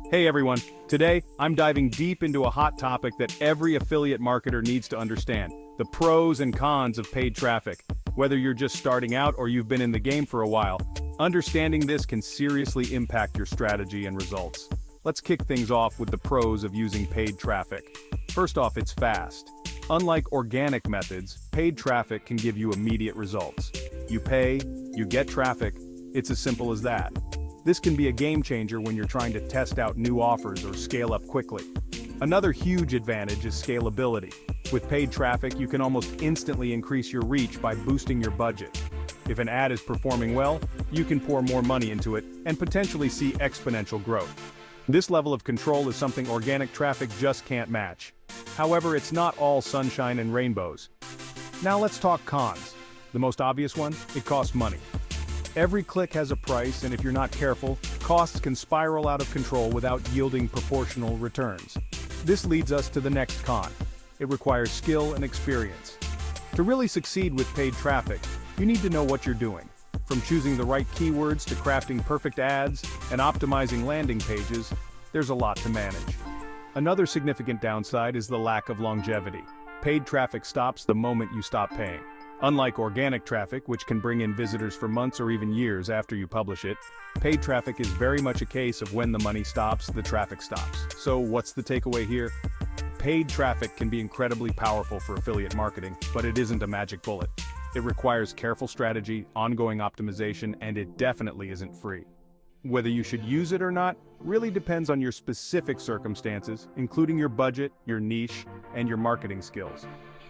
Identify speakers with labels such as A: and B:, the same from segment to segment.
A: Hey everyone, today I'm diving deep into a hot topic that every affiliate marketer needs to understand: the pros and cons of paid traffic. Whether you're just starting out or you've been in the game for a while, understanding this can seriously impact your strategy and results. Let's kick things off with the pros of using paid traffic. First off, it's fast. Unlike organic methods, paid traffic can give you immediate results. You pay, you get traffic, it's as simple as that. This can be a game changer when you're trying to test out new offers or scale up quickly. Another huge advantage is scalability. With paid traffic, you can almost instantly increase your reach by boosting your budget. If an ad is performing well, you can pour more money into it and potentially see exponential growth. This level of control is something organic traffic just can't match. However, it's not all sunshine and rainbows. Now let's talk cons. The most obvious one, it costs money. Every click has a price, and if you're not careful, costs can spiral out of control without yielding proportional returns. This leads us to the next con. It requires skill and experience. To really succeed with paid traffic, you need to know what you're doing. From choosing the right keywords to crafting perfect ads and optimizing landing pages, there's a lot to manage. Another significant downside is the lack of longevity. Paid traffic stops the moment you stop paying. Unlike organic traffic, which can bring in visitors for months or even years after you publish it, paid traffic is very much a case of when the money stops, the traffic stops. So what's the takeaway here? Paid traffic can be incredibly powerful for affiliate marketing, but it isn't a magic bullet. It requires careful strategy, ongoing optimization, and it definitely isn't free. Whether you should use it or not really depends on your specific circumstances, including your budget, your niche, and your marketing skills.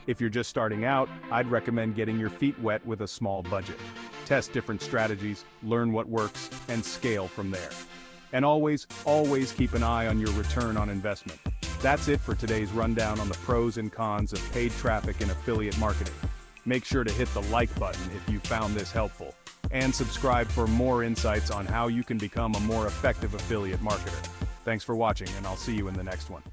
A: If you're just starting out, I'd recommend getting your feet wet with a small budget. Test different strategies, learn what works, and scale from there. And always keep an eye on your return on investment. That's it for today's rundown on the pros and cons of paid traffic and affiliate marketing. Make sure to hit the like button if you found this helpful, and subscribe for more insights on how you can become a more effective affiliate marketer. Thanks for watching, and I'll see you in the next one.